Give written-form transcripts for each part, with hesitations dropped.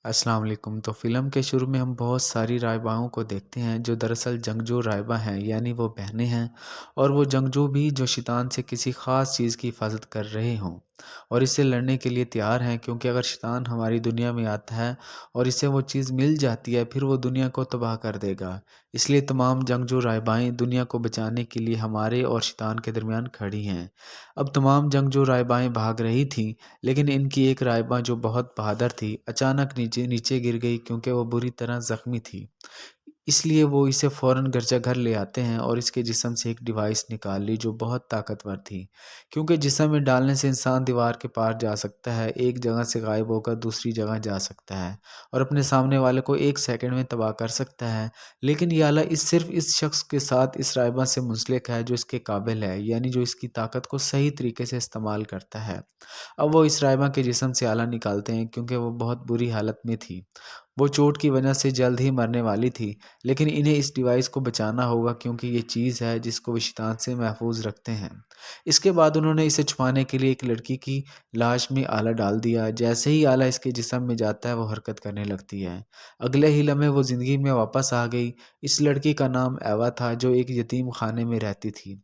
السلام علیکم۔ تو فلم کے شروع میں ہم بہت ساری رائباؤں کو دیکھتے ہیں جو دراصل جنگجو رائبہ ہیں، یعنی وہ بہنیں ہیں، اور وہ جنگجو بھی جو شیطان سے کسی خاص چیز کی حفاظت کر رہے ہوں اور اس سے لڑنے کے لیے تیار ہیں، کیونکہ اگر شیطان ہماری دنیا میں آتا ہے اور اسے وہ چیز مل جاتی ہے پھر وہ دنیا کو تباہ کر دے گا۔ اس لیے تمام جنگجو رائبائیں دنیا کو بچانے کے لیے ہمارے اور شیطان کے درمیان کھڑی ہیں۔ اب تمام جنگجو رائبائیں بھاگ رہی تھیں، لیکن ان کی ایک رائبہ جو بہت بہادر تھی اچانک نیچے گر گئی، کیونکہ وہ بری طرح زخمی تھی۔ اس لیے وہ اسے فوراً گرجا گھر لے آتے ہیں اور اس کے جسم سے ایک ڈیوائس نکال لی جو بہت طاقتور تھی، کیونکہ جسم میں ڈالنے سے انسان دیوار کے پار جا سکتا ہے، ایک جگہ سے غائب ہو کر دوسری جگہ جا سکتا ہے اور اپنے سامنے والے کو ایک سیکنڈ میں تباہ کر سکتا ہے۔ لیکن یہ آلہ صرف اس شخص کے ساتھ اس رائبہ سے منسلک ہے جو اس کے قابل ہے، یعنی جو اس کی طاقت کو صحیح طریقے سے استعمال کرتا ہے۔ اب وہ اس رائبہ کے جسم سے آلہ نکالتے ہیں، کیونکہ وہ بہت بری حالت میں تھی، وہ چوٹ کی وجہ سے جلد ہی مرنے والی تھی، لیکن انہیں اس ڈیوائس کو بچانا ہوگا کیونکہ یہ چیز ہے جس کو وہ شیطان سے محفوظ رکھتے ہیں۔ اس کے بعد انہوں نے اسے چھپانے کے لیے ایک لڑکی کی لاش میں آلہ ڈال دیا۔ جیسے ہی آلہ اس کے جسم میں جاتا ہے وہ حرکت کرنے لگتی ہے۔ اگلے ہی لمحے وہ زندگی میں واپس آ گئی۔ اس لڑکی کا نام ایوا تھا، جو ایک یتیم خانے میں رہتی تھی،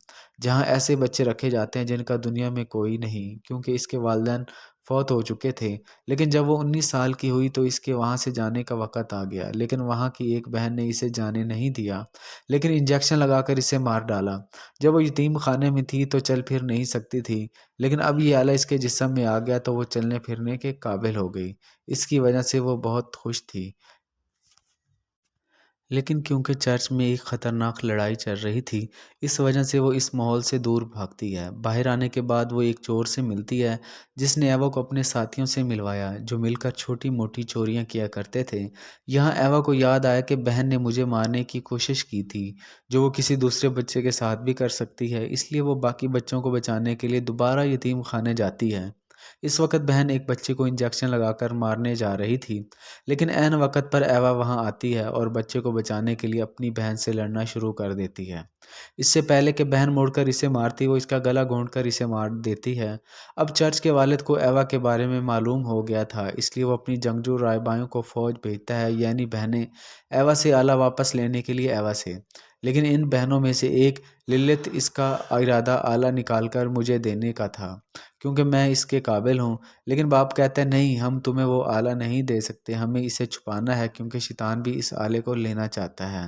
جہاں ایسے بچے رکھے جاتے ہیں جن کا دنیا میں کوئی نہیں، کیونکہ اس کے والدین فوت ہو چکے تھے۔ لیکن جب وہ 19 سال کی ہوئی تو اس کے وہاں سے جانے کا وقت آ گیا، لیکن وہاں کی ایک بہن نے اسے جانے نہیں دیا، لیکن انجیکشن لگا کر اسے مار ڈالا۔ جب وہ یتیم خانے میں تھی تو چل پھر نہیں سکتی تھی، لیکن اب یہ آلہ اس کے جسم میں آ گیا تو وہ چلنے پھرنے کے قابل ہو گئی۔ اس کی وجہ سے وہ بہت خوش تھی، لیکن کیونکہ چرچ میں ایک خطرناک لڑائی چل رہی تھی، اس وجہ سے وہ اس ماحول سے دور بھاگتی ہے۔ باہر آنے کے بعد وہ ایک چور سے ملتی ہے جس نے ایوا کو اپنے ساتھیوں سے ملوایا جو مل کر چھوٹی موٹی چوریاں کیا کرتے تھے۔ یہاں ایوا کو یاد آیا کہ بہن نے مجھے مارنے کی کوشش کی تھی، جو وہ کسی دوسرے بچے کے ساتھ بھی کر سکتی ہے، اس لیے وہ باقی بچوں کو بچانے کے لیے دوبارہ یتیم خانے جاتی ہے۔ اس وقت بہن ایک بچے کو انجیکشن لگا کر مارنے جا رہی تھی، لیکن عین وقت پر ایوا وہاں آتی ہے اور بچے کو بچانے کے لیے اپنی بہن سے لڑنا شروع کر دیتی ہے۔ اس سے پہلے کہ بہن مڑ کر اسے مارتی، وہ اس کا گلا گھونٹ کر اسے مار دیتی ہے۔ اب چرچ کے والد کو ایوا کے بارے میں معلوم ہو گیا تھا، اس لیے وہ اپنی جنگجو رائبائوں کو فوج بھیجتا ہے، یعنی بہنیں، ایوا سے آلہ واپس لینے کے لیے ایوا سے۔ لیکن ان بہنوں میں سے ایک للت، اس کا ارادہ آلہ نکال کر مجھے دینے کا تھا کیونکہ میں اس کے قابل ہوں، لیکن باپ کہتا ہے نہیں، ہم تمہیں وہ آلہ نہیں دے سکتے، ہمیں اسے چھپانا ہے، کیونکہ شیطان بھی اس آلے کو لینا چاہتا ہے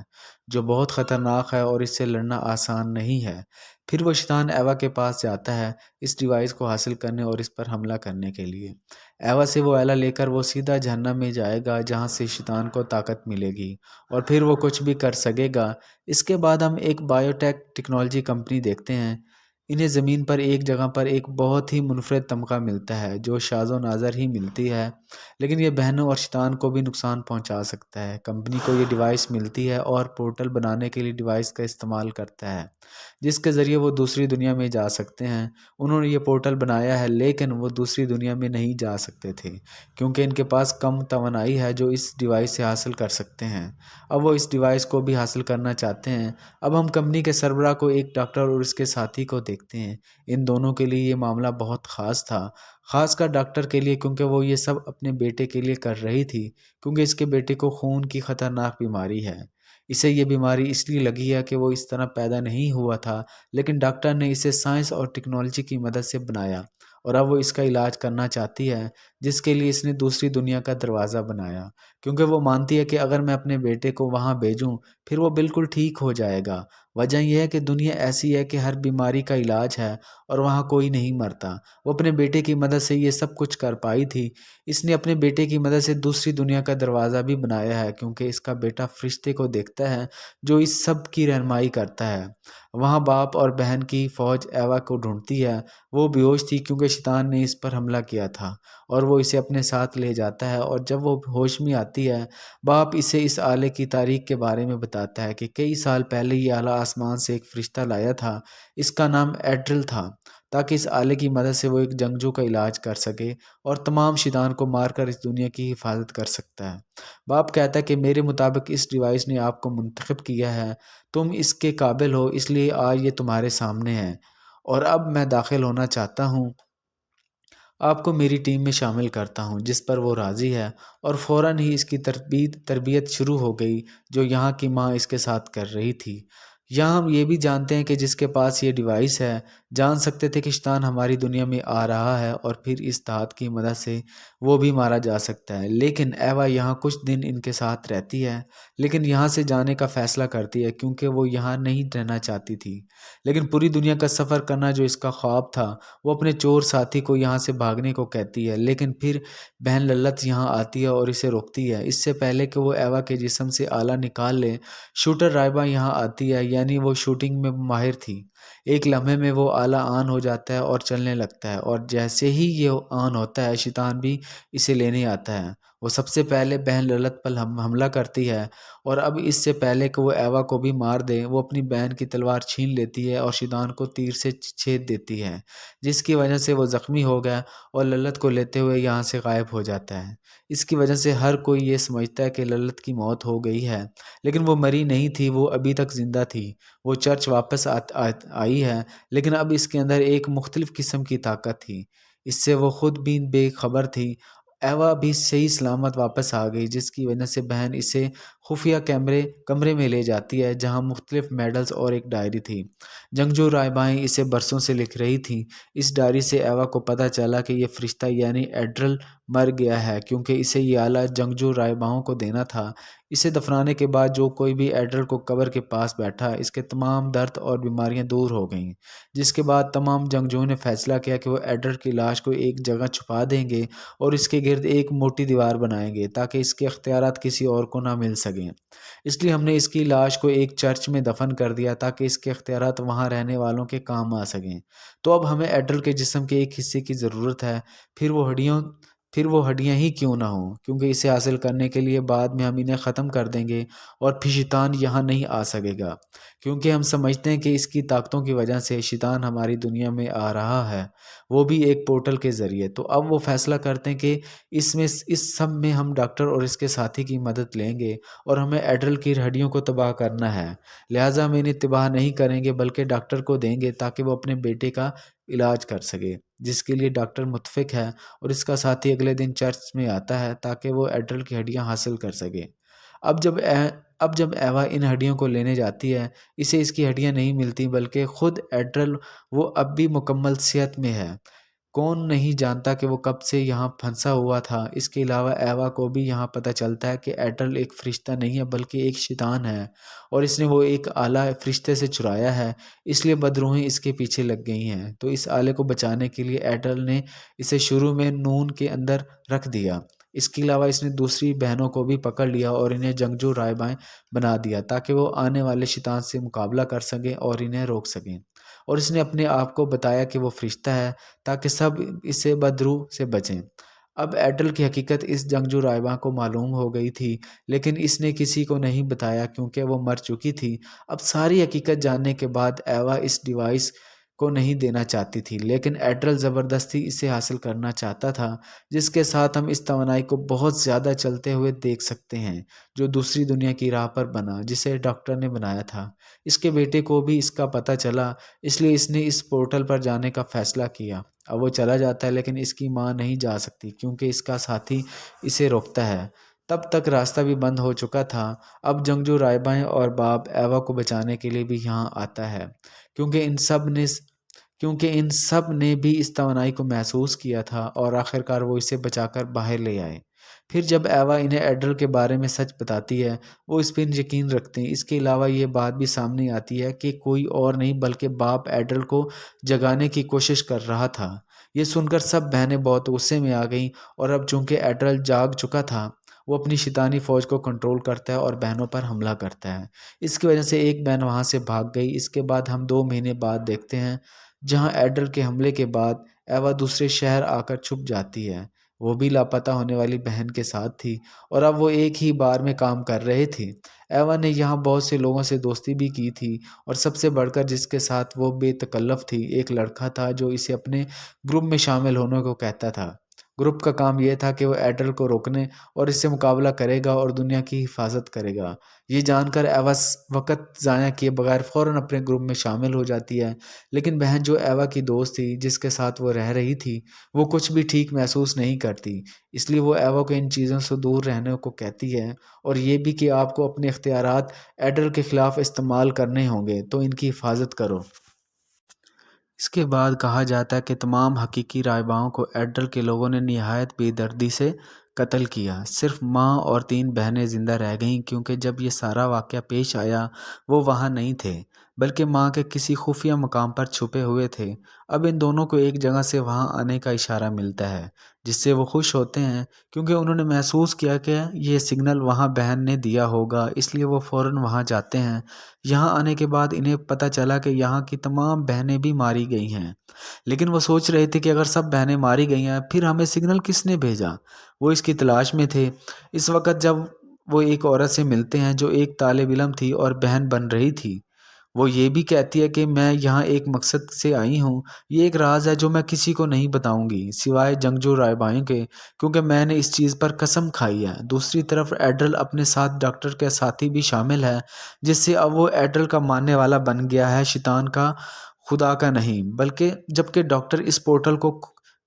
جو بہت خطرناک ہے اور اس سے لڑنا آسان نہیں ہے۔ پھر وہ شیطان ایوا کے پاس جاتا ہے اس ڈیوائس کو حاصل کرنے اور اس پر حملہ کرنے کے لیے۔ ایوا سے وہ آلہ لے کر وہ سیدھا جہنم میں جائے گا، جہاں سے شیطان کو طاقت ملے گی اور پھر وہ کچھ بھی کر سکے گا۔ اس کے بعد ہم ایک ٹیکنالوجی کمپنی دیکھتے ہیں۔ انہیں زمین پر ایک جگہ پر ایک بہت ہی منفرد تمغہ ملتا ہے جو شاذ و نادر ہی ملتی ہے، لیکن یہ بہنوں اور شیطان کو بھی نقصان پہنچا سکتا ہے۔ کمپنی کو یہ ڈیوائس ملتی ہے اور پورٹل بنانے کے لیے ڈیوائس کا استعمال کرتا ہے، جس کے ذریعے وہ دوسری دنیا میں جا سکتے ہیں۔ انہوں نے یہ پورٹل بنایا ہے، لیکن وہ دوسری دنیا میں نہیں جا سکتے تھے کیونکہ ان کے پاس کم توانائی ہے جو اس ڈیوائس سے حاصل کر سکتے ہیں۔ اب وہ اس ڈیوائس کو بھی حاصل کرنا چاہتے ہیں۔ اب ہم کمپنی کے سربراہ کو، ایک ڈاکٹر اور اس کے ساتھی کو دیکھتے ہیں۔ ان دونوں کے لیے یہ معاملہ بہت خاص تھا، خاص کر ڈاکٹر کے لیے، کیونکہ وہ یہ سب اپنے بیٹے کے لیے کر رہی تھی، کیونکہ اس کے بیٹے کو خون کی خطرناک بیماری ہے۔ اسے یہ بیماری اس لیے لگی ہے کہ وہ اس طرح پیدا نہیں ہوا تھا، لیکن ڈاکٹر نے اسے سائنس اور ٹیکنالوجی کی مدد سے بنایا اور اب وہ اس کا علاج کرنا چاہتی ہے، جس کے لیے اس نے دوسری دنیا کا دروازہ بنایا، کیونکہ وہ مانتی ہے کہ اگر میں اپنے بیٹے کو وہاں بھیجوں پھر وہ بالکل ٹھیک ہو جائے گا۔ وجہ یہ ہے کہ دنیا ایسی ہے کہ ہر بیماری کا علاج ہے اور وہاں کوئی نہیں مرتا۔ وہ اپنے بیٹے کی مدد سے یہ سب کچھ کر پائی تھی۔ اس نے اپنے بیٹے کی مدد سے دوسری دنیا کا دروازہ بھی بنایا ہے، کیونکہ اس کا بیٹا فرشتے کو دیکھتا ہے جو اس سب کی رہنمائی کرتا ہے۔ وہاں باپ اور بہن کی فوج ایوا کو ڈھونڈتی ہے۔ وہ بے ہوش تھی کیونکہ شیطان نے اس پر حملہ کیا تھا اور وہ اسے اپنے ساتھ لے جاتا ہے، اور جب وہ ہوش میں آتی ہے باپ اسے اس آلے کی تاریخ کے بارے میں بتاتا ہے کہ کئی سال پہلے یہ آلہ آسمان سے ایک فرشتہ لایا تھا، اس کا نام ایڈرل تھا، تاکہ اس آلے کی مدد سے وہ ایک جنگجو کا علاج کر سکے اور تمام شیطان کو مار کر اس دنیا کی حفاظت کر سکتا ہے۔ باپ کہتا ہے کہ میرے مطابق اس ڈیوائس نے آپ کو منتخب کیا ہے، تم اس کے قابل ہو، اس لیے آج یہ تمہارے سامنے ہے اور اب میں داخل ہونا چاہتا ہوں۔ آپ کو میری ٹیم میں شامل کرتا ہوں، جس پر وہ راضی ہے، اور فوراً ہی اس کی تربیت شروع ہو گئی جو یہاں کی ماں اس کے ساتھ کر رہی تھی۔ یہاں ہم یہ بھی جانتے ہیں کہ جس کے پاس یہ ڈیوائس ہے، جان سکتے تھے کہ شیطان ہماری دنیا میں آ رہا ہے اور پھر اس دھات کی مدد سے وہ بھی مارا جا سکتا ہے۔ لیکن ایوا یہاں کچھ دن ان کے ساتھ رہتی ہے، لیکن یہاں سے جانے کا فیصلہ کرتی ہے کیونکہ وہ یہاں نہیں رہنا چاہتی تھی۔ لیکن پوری دنیا کا سفر کرنا جو اس کا خواب تھا، وہ اپنے چور ساتھی کو یہاں سے بھاگنے کو کہتی ہے، لیکن پھر بہن للت یہاں آتی ہے اور اسے روکتی ہے۔ اس سے پہلے کہ وہ ایوا کے جسم سے آلہ نکال لے، شوٹر رائبہ یہاں آتی ہے، یعنی وہ شوٹنگ میں ماہر تھی۔ ایک لمحے میں وہ آلہ آن ہو جاتا ہے اور چلنے لگتا ہے، اور جیسے ہی یہ آن ہوتا ہے شیطان بھی اسے لینے آتا ہے۔ وہ سب سے پہلے بہن للت پر حملہ کرتی ہے، اور اب اس سے پہلے کہ وہ ایوا کو بھی مار دے، وہ اپنی بہن کی تلوار چھین لیتی ہے اور شیطان کو تیر سے چھید دیتی ہے، جس کی وجہ سے وہ زخمی ہو گیا اور للت کو لیتے ہوئے یہاں سے غائب ہو جاتا ہے۔ اس کی وجہ سے ہر کوئی یہ سمجھتا ہے کہ للت کی موت ہو گئی ہے، لیکن وہ مری نہیں تھی، وہ ابھی تک زندہ تھی۔ وہ چرچ واپس آئی ہے، لیکن اب اس کے اندر ایک مختلف قسم کی طاقت تھی۔ اس سے وہ خود بھی بے خبر تھی۔ ایوا بھی صحیح سلامت واپس آ گئی، جس کی وجہ سے بہن اسے خفیہ کمرے میں لے جاتی ہے جہاں مختلف میڈلز اور ایک ڈائری تھی۔ جنگجو رائبائیں اسے برسوں سے لکھ رہی تھیں۔ اس ڈائری سے ایوا کو پتہ چلا کہ یہ فرشتہ یعنی ایڈرل مر گیا ہے، کیونکہ اسے یہ آلہ جنگجو رائباؤں کو دینا تھا۔ اسے دفنانے کے بعد جو کوئی بھی ایڈرل کو قبر کے پاس بیٹھا، اس کے تمام درد اور بیماریاں دور ہو گئیں۔ جس کے بعد تمام جنگجوؤں نے فیصلہ کیا کہ وہ ایڈرل کی لاش کو ایک جگہ چھپا دیں گے اور اس کے گرد ایک موٹی دیوار بنائیں گے تاکہ اس کے اختیارات کسی اور کو نہ مل سکیں۔ اس لیے ہم نے اس کی لاش کو ایک چرچ میں دفن کر دیا تاکہ اس کے اختیارات وہاں رہنے والوں کے کام آ سکیں۔ تو اب ہمیں ایڈرل کے جسم کے ایک حصے کی ضرورت ہے، پھر وہ ہڈیاں ہی کیوں نہ ہوں، کیونکہ اسے حاصل کرنے کے لیے بعد میں ہم انہیں ختم کر دیں گے اور پھر شیطان یہاں نہیں آ سکے گا، کیونکہ ہم سمجھتے ہیں کہ اس کی طاقتوں کی وجہ سے شیطان ہماری دنیا میں آ رہا ہے، وہ بھی ایک پورٹل کے ذریعے۔ تو اب وہ فیصلہ کرتے ہیں کہ اس سب میں ہم ڈاکٹر اور اس کے ساتھی کی مدد لیں گے اور ہمیں ایڈرل کی ہڈیوں کو تباہ کرنا ہے، لہٰذا ہم انہیں تباہ نہیں کریں گے بلکہ ڈاکٹر کو دیں گے تاکہ وہ اپنے بیٹے کا علاج کر سکے، جس کے لیے ڈاکٹر متفق ہے، اور اس کا ساتھی اگلے دن چرچ میں آتا ہے تاکہ وہ ایڈرل کی ہڈیاں حاصل کر سکے۔ اب جب ایوا ان ہڈیوں کو لینے جاتی ہے، اسے اس کی ہڈیاں نہیں ملتی بلکہ خود ایڈرل، وہ اب بھی مکمل صحت میں ہے۔ کون نہیں جانتا کہ وہ کب سے یہاں پھنسا ہوا تھا۔ اس کے علاوہ ایوا کو بھی یہاں پتہ چلتا ہے کہ ایڈرل ایک فرشتہ نہیں ہے بلکہ ایک شیطان ہے، اور اس نے وہ ایک آلہ فرشتے سے چرایا ہے، اس لیے بدروحیں اس کے پیچھے لگ گئی ہیں۔ تو اس آلے کو بچانے کے لیے ایڈرل نے اسے شروع میں نون کے اندر رکھ دیا۔ اس کے علاوہ اس نے دوسری بہنوں کو بھی پکڑ لیا اور انہیں جنگجو رائبائیں بنا دیا تاکہ وہ آنے والے شیطان سے مقابلہ کر سکیں اور انہیں روک سکیں، اور اس نے اپنے آپ کو بتایا کہ وہ فرشتہ ہے تاکہ سب اسے بدروح سے بچیں۔ اب ایڈرل کی حقیقت اس جنگجو رائبہ کو معلوم ہو گئی تھی، لیکن اس نے کسی کو نہیں بتایا کیونکہ وہ مر چکی تھی۔ اب ساری حقیقت جاننے کے بعد ایوا اس ڈیوائس کو نہیں دینا چاہتی تھی، لیکن ایڈرل زبردستی اسے حاصل کرنا چاہتا تھا، جس کے ساتھ ہم اس توانائی کو بہت زیادہ چلتے ہوئے دیکھ سکتے ہیں جو دوسری دنیا کی راہ پر بنا، جسے ڈاکٹر نے بنایا تھا۔ اس کے بیٹے کو بھی اس کا پتہ چلا، اس لیے اس نے اس پورٹل پر جانے کا فیصلہ کیا۔ اب وہ چلا جاتا ہے، لیکن اس کی ماں نہیں جا سکتی کیونکہ اس کا ساتھی اسے روکتا ہے۔ تب تک راستہ بھی بند ہو چکا تھا۔ اب جنگجو رائبائیں اور باپ ایوا کو بچانے کے لیے بھی یہاں آتا ہے، کیونکہ ان سب نے بھی اس توانائی کو محسوس کیا تھا، اور آخرکار وہ اسے بچا کر باہر لے آئے۔ پھر جب ایوا انہیں ایڈرل کے بارے میں سچ بتاتی ہے، وہ اس پر یقین رکھتے ہیں۔ اس کے علاوہ یہ بات بھی سامنے آتی ہے کہ کوئی اور نہیں بلکہ باپ ایڈرل کو جگانے کی کوشش کر رہا تھا۔ یہ سن کر سب بہنیں بہت غصے میں آ گئیں، اور اب چونکہ ایڈرل جاگ چکا تھا، وہ اپنی شیطانی فوج کو کنٹرول کرتا ہے اور بہنوں پر حملہ کرتا ہے۔ اس کی وجہ سے ایک بہن وہاں سے بھاگ گئی۔ اس کے بعد ہم 2 مہینے بعد دیکھتے ہیں، جہاں ایڈرل کے حملے کے بعد ایوا دوسرے شہر آ کر چھپ جاتی ہے۔ وہ بھی لاپتہ ہونے والی بہن کے ساتھ تھی، اور اب وہ ایک ہی بار میں کام کر رہے تھے۔ ایوا نے یہاں بہت سے لوگوں سے دوستی بھی کی تھی، اور سب سے بڑھ کر جس کے ساتھ وہ بے تکلف تھی، ایک لڑکا تھا جو اسے اپنے گروپ میں شامل ہونے کو کہتا تھا۔ گروپ کا کام یہ تھا کہ وہ ایڈل کو روکنے اور اس سے مقابلہ کرے گا اور دنیا کی حفاظت کرے گا۔ یہ جان کر ایوا وقت ضائع کیے بغیر فوراً اپنے گروپ میں شامل ہو جاتی ہے، لیکن بہن جو ایوا کی دوست تھی جس کے ساتھ وہ رہ رہی تھی وہ کچھ بھی ٹھیک محسوس نہیں کرتی، اس لیے وہ ایوا کو ان چیزوں سے دور رہنے کو کہتی ہے اور یہ بھی کہ آپ کو اپنے اختیارات ایڈل کے خلاف استعمال کرنے ہوں گے تو ان کی حفاظت کرو۔ اس کے بعد کہا جاتا ہے کہ تمام حقیقی رائباؤں کو ایڈل کے لوگوں نے نہایت بے دردی سے قتل کیا۔ صرف ماں اور 3 بہنیں زندہ رہ گئیں کیونکہ جب یہ سارا واقعہ پیش آیا وہ وہاں نہیں تھے بلکہ ماں کے کسی خفیہ مقام پر چھپے ہوئے تھے۔ اب ان دونوں کو ایک جگہ سے وہاں آنے کا اشارہ ملتا ہے جس سے وہ خوش ہوتے ہیں کیونکہ انہوں نے محسوس کیا کہ یہ سگنل وہاں بہن نے دیا ہوگا، اس لیے وہ فوراً وہاں جاتے ہیں۔ یہاں آنے کے بعد انہیں پتہ چلا کہ یہاں کی تمام بہنیں بھی ماری گئی ہیں، لیکن وہ سوچ رہے تھے کہ اگر سب بہنیں ماری گئی ہیں پھر ہمیں سگنل کس نے بھیجا؟ وہ اس کی تلاش میں تھے۔ اس وقت جب وہ ایک عورت سے ملتے ہیں جو ایک طالب علم تھی اور بہن بن رہی تھی، وہ یہ بھی کہتی ہے کہ میں یہاں ایک مقصد سے آئی ہوں، یہ ایک راز ہے جو میں کسی کو نہیں بتاؤں گی سوائے جنگجو رائبائوں کے، کیونکہ میں نے اس چیز پر قسم کھائی ہے۔ دوسری طرف ایڈل اپنے ساتھ ڈاکٹر کے ساتھی بھی شامل ہے جس سے اب وہ ایڈل کا ماننے والا بن گیا ہے، شیطان کا، خدا کا نہیں۔ بلکہ جبکہ ڈاکٹر اس پورٹل کو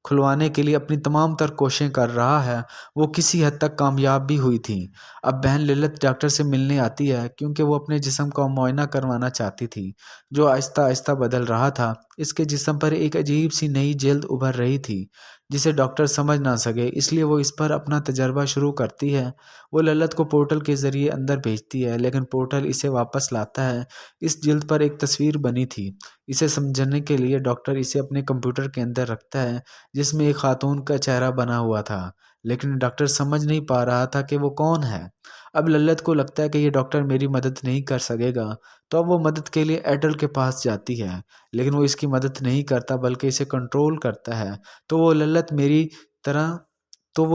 کھلوانے کے لیے اپنی تمام تر کوششیں کر رہا ہے، وہ کسی حد تک کامیاب بھی ہوئی تھی۔ اب بہن للت ڈاکٹر سے ملنے آتی ہے کیونکہ وہ اپنے جسم کا معائنہ کروانا چاہتی تھی جو آہستہ آہستہ بدل رہا تھا۔ اس کے جسم پر ایک عجیب سی نئی جلد ابھر رہی تھی جسے ڈاکٹر سمجھ نہ سکے، اس لیے وہ اس پر اپنا تجربہ شروع کرتی ہے۔ وہ للت کو پورٹل کے ذریعے اندر بھیجتی ہے لیکن پورٹل اسے واپس لاتا ہے۔ اس جلد پر ایک تصویر بنی تھی۔ اسے سمجھنے کے لیے ڈاکٹر اسے اپنے کمپیوٹر کے اندر رکھتا ہے جس میں ایک خاتون کا چہرہ بنا ہوا تھا، لیکن ڈاکٹر سمجھ نہیں پا رہا تھا کہ وہ کون ہے۔ اب للت کو لگتا ہے کہ یہ ڈاکٹر میری مدد نہیں کر سکے گا، تو اب وہ مدد کے لیے ایڈل کے پاس جاتی ہے، لیکن وہ اس کی مدد نہیں کرتا بلکہ اسے کنٹرول کرتا ہے۔ تو وہ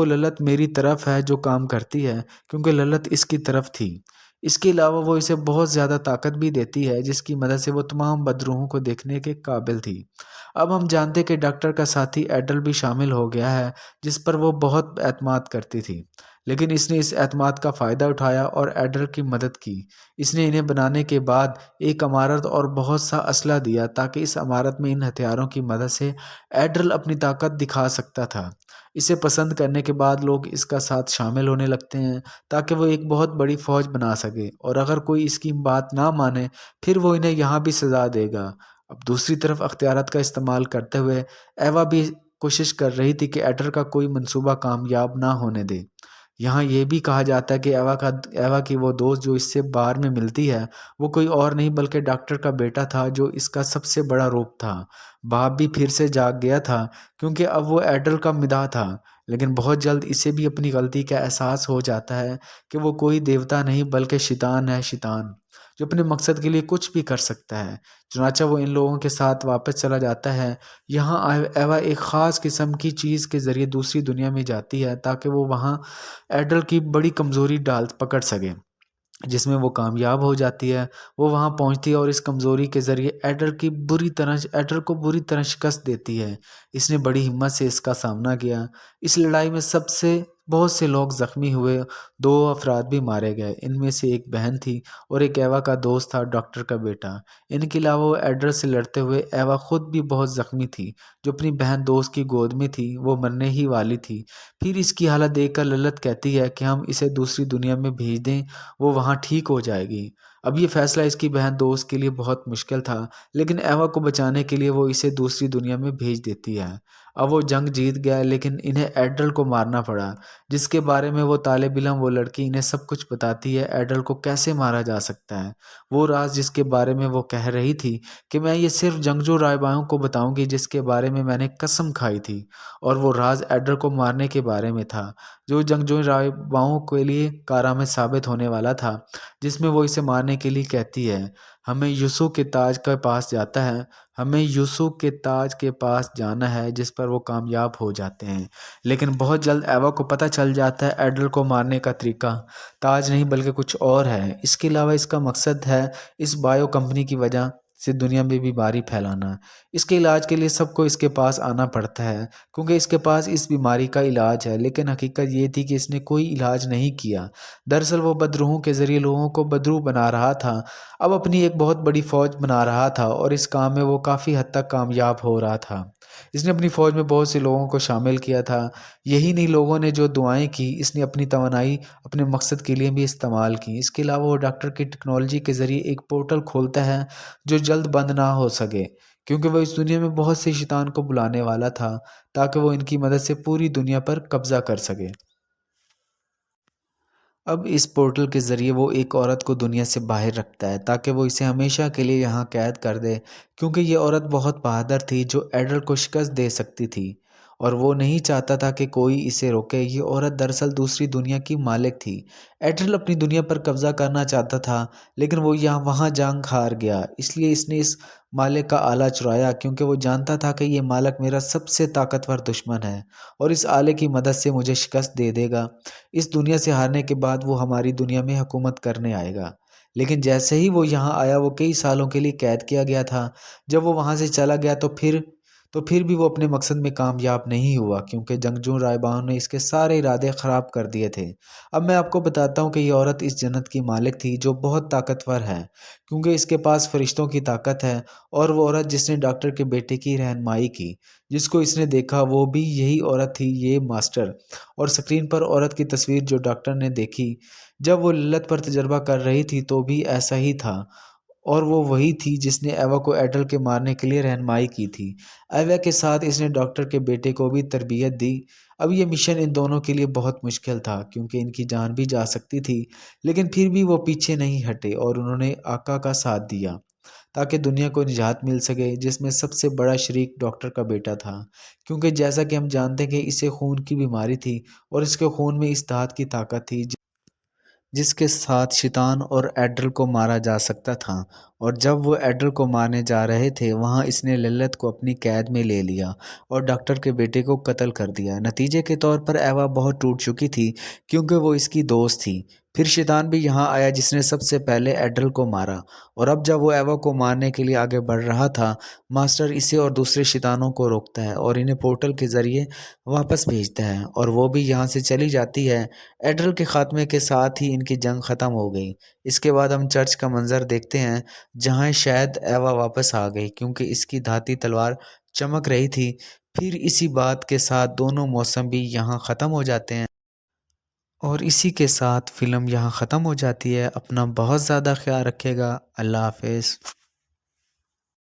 للت میری طرف ہے جو کام کرتی ہے کیونکہ للت اس کی طرف تھی۔ اس کے علاوہ وہ اسے بہت زیادہ طاقت بھی دیتی ہے جس کی مدد سے وہ تمام بدروحوں کو دیکھنے کے قابل تھی۔ اب ہم جانتے کہ ڈاکٹر کا ساتھی ایڈل بھی شامل ہو گیا ہے جس پر وہ بہت اعتماد کرتی تھی، لیکن اس نے اس اعتماد کا فائدہ اٹھایا اور ایڈل کی مدد کی۔ اس نے انہیں بنانے کے بعد ایک عمارت اور بہت سا اسلحہ دیا تاکہ اس عمارت میں ان ہتھیاروں کی مدد سے ایڈل اپنی طاقت دکھا سکتا تھا۔ اسے پسند کرنے کے بعد لوگ اس کا ساتھ شامل ہونے لگتے ہیں تاکہ وہ ایک بہت بڑی فوج بنا سکے، اور اگر کوئی اس کی بات نہ مانے پھر وہ انہیں یہاں بھی سزا دے گا۔ اب دوسری طرف اختیارات کا استعمال کرتے ہوئے ایوا بھی کوشش کر رہی تھی کہ ایڈل کا کوئی منصوبہ کامیاب نہ ہونے دے۔ یہاں یہ بھی کہا جاتا ہے کہ ایوا کی وہ دوست جو اس سے بار میں ملتی ہے وہ کوئی اور نہیں بلکہ ڈاکٹر کا بیٹا تھا جو اس کا سب سے بڑا روپ تھا۔ باپ بھی پھر سے جاگ گیا تھا کیونکہ اب وہ ایڈل کا مداح تھا، لیکن بہت جلد اسے بھی اپنی غلطی کا احساس ہو جاتا ہے کہ وہ کوئی دیوتا نہیں بلکہ شیطان ہے، شیطان جو اپنے مقصد کے لیے کچھ بھی کر سکتا ہے۔ چنانچہ وہ ان لوگوں کے ساتھ واپس چلا جاتا ہے۔ یہاں ایوا ایک خاص قسم کی چیز کے ذریعے دوسری دنیا میں جاتی ہے تاکہ وہ وہاں ایڈل کی بڑی کمزوری پکڑ سکے، جس میں وہ کامیاب ہو جاتی ہے۔ وہ وہاں پہنچتی ہے اور اس کمزوری کے ذریعے ایڈل کو بری طرح شکست دیتی ہے۔ اس نے بڑی ہمت سے اس کا سامنا کیا۔ اس لڑائی میں بہت سے لوگ زخمی ہوئے، 2 افراد بھی مارے گئے، ان میں سے ایک بہن تھی اور ایک ایوا کا دوست تھا، ڈاکٹر کا بیٹا۔ ان کے علاوہ وہ ایڈل سے لڑتے ہوئے ایوا خود بھی بہت زخمی تھی جو اپنی بہن دوست کی گود میں تھی، وہ مرنے ہی والی تھی۔ پھر اس کی حالت دیکھ کر للت کہتی ہے کہ ہم اسے دوسری دنیا میں بھیج دیں، وہ وہاں ٹھیک ہو جائے گی۔ اب یہ فیصلہ اس کی بہن دوست کے لیے بہت مشکل تھا، لیکن ایوا کو بچانے کے لیے وہ اسے دوسری دنیا میں بھیج دیتی ہے۔ اب وہ جنگ جیت گیا لیکن انہیں ایڈل کو مارنا پڑا، جس کے بارے میں وہ طالب علم، وہ لڑکی انہیں سب کچھ بتاتی ہے، ایڈل کو کیسے مارا جا سکتا ہے۔ وہ راز جس کے بارے میں وہ کہہ رہی تھی کہ میں یہ صرف جنگجو رائباؤں کو بتاؤں گی جس کے بارے میں نے قسم کھائی تھی، اور وہ راز ایڈل کو مارنے کے بارے میں تھا جو جنگجو رائباؤں کے لیے کارآمد ثابت ہونے والا تھا، جس میں وہ اسے مارنے کے لیے کہتی ہے ہمیں یسوع کے تاج کے پاس جانا ہے، جس پر وہ کامیاب ہو جاتے ہیں۔ لیکن بہت جلد ایوا کو پتہ چل جاتا ہے ایڈل کو مارنے کا طریقہ تاج نہیں بلکہ کچھ اور ہے۔ اس کے علاوہ اس کا مقصد ہے اس بائیو کمپنی کی وجہ سے دنیا میں بیماری پھیلانا۔ اس کے علاج کے لیے سب کو اس کے پاس آنا پڑتا ہے کیونکہ اس کے پاس اس بیماری کا علاج ہے، لیکن حقیقت یہ تھی کہ اس نے کوئی علاج نہیں کیا۔ دراصل وہ بدروحوں کے ذریعے لوگوں کو بدروح بنا رہا تھا، اب اپنی ایک بہت بڑی فوج بنا رہا تھا اور اس کام میں وہ کافی حد تک کامیاب ہو رہا تھا۔ اس نے اپنی فوج میں بہت سے لوگوں کو شامل کیا تھا۔ یہی نہیں، لوگوں نے جو دعائیں کی اس نے اپنی توانائی اپنے مقصد کے لیے بھی استعمال کی۔ اس کے علاوہ وہ ڈاکٹر کی ٹیکنالوجی کے ذریعے ایک پورٹل کھولتا ہے جو جلد بند نہ ہو سکے، کیونکہ وہ اس دنیا میں بہت سے شیطان کو بلانے والا تھا تاکہ وہ ان کی مدد سے پوری دنیا پر قبضہ کر سکے۔ اب اس پورٹل کے ذریعے وہ ایک عورت کو دنیا سے باہر رکھتا ہے تاکہ وہ اسے ہمیشہ کے لیے یہاں قید کر دے، کیونکہ یہ عورت بہت بہادر تھی جو ایڈل کو شکست دے سکتی تھی اور وہ نہیں چاہتا تھا کہ کوئی اسے روکے۔ یہ عورت دراصل دوسری دنیا کی مالک تھی۔ ایڈل اپنی دنیا پر قبضہ کرنا چاہتا تھا لیکن وہ وہاں جنگ ہار گیا، اس لیے اس نے اس مالک کا آلہ چرایا، کیونکہ وہ جانتا تھا کہ یہ مالک میرا سب سے طاقتور دشمن ہے اور اس آلے کی مدد سے مجھے شکست دے دے گا۔ اس دنیا سے ہارنے کے بعد وہ ہماری دنیا میں حکومت کرنے آئے گا۔ لیکن جیسے ہی وہ یہاں آیا وہ کئی سالوں کے لیے قید کیا گیا تھا۔ جب وہ وہاں سے چلا گیا تو پھر بھی وہ اپنے مقصد میں کامیاب نہیں ہوا، کیونکہ جنگجو راہبان نے اس کے سارے ارادے خراب کر دیے تھے۔ اب میں آپ کو بتاتا ہوں کہ یہ عورت اس جنت کی مالک تھی جو بہت طاقتور ہے، کیونکہ اس کے پاس فرشتوں کی طاقت ہے، اور وہ عورت جس نے ڈاکٹر کے بیٹے کی رہنمائی کی، جس کو اس نے دیکھا، وہ بھی یہی عورت تھی، یہ ماسٹر۔ اور سکرین پر عورت کی تصویر جو ڈاکٹر نے دیکھی جب وہ للت پر تجربہ کر رہی تھی تو بھی ایسا ہی تھا، اور وہ وہی تھی جس نے ایوا کو ایڈل کے مارنے کے لیے رہنمائی کی تھی۔ ایوا کے ساتھ اس نے ڈاکٹر کے بیٹے کو بھی تربیت دی۔ اب یہ مشن ان دونوں کے لیے بہت مشکل تھا کیونکہ ان کی جان بھی جا سکتی تھی، لیکن پھر بھی وہ پیچھے نہیں ہٹے اور انہوں نے آقا کا ساتھ دیا تاکہ دنیا کو نجات مل سکے، جس میں سب سے بڑا شریک ڈاکٹر کا بیٹا تھا، کیونکہ جیسا کہ ہم جانتے ہیں کہ اسے خون کی بیماری تھی اور اس کے خون میں اس دھات کی طاقت تھی جس کے ساتھ شیطان اور ایڈل کو مارا جا سکتا تھا۔ اور جب وہ ایڈل کو مارنے جا رہے تھے وہاں اس نے للت کو اپنی قید میں لے لیا اور ڈاکٹر کے بیٹے کو قتل کر دیا۔ نتیجے کے طور پر ایوا بہت ٹوٹ چکی تھی کیونکہ وہ اس کی دوست تھی۔ پھر شیطان بھی یہاں آیا جس نے سب سے پہلے ایڈل کو مارا، اور اب جب وہ ایوا کو مارنے کے لیے آگے بڑھ رہا تھا، ماسٹر اسے اور دوسرے شیطانوں کو روکتا ہے اور انہیں پورٹل کے ذریعے واپس بھیجتا ہے اور وہ بھی یہاں سے چلی جاتی ہے۔ ایڈل کے خاتمے کے ساتھ ہی ان کی جنگ ختم ہو گئی۔ اس کے بعد ہم چرچ کا منظر دیکھتے ہیں جہاں شاید ایوا واپس آ گئی کیونکہ اس کی دھاتی تلوار چمک رہی تھی۔ پھر اسی بات کے ساتھ دونوں موسم بھی یہاں ختم ہو جاتے ہیں اور اسی کے ساتھ فلم یہاں ختم ہو جاتی ہے۔ اپنا بہت زیادہ خیال رکھے گا۔ اللہ حافظ۔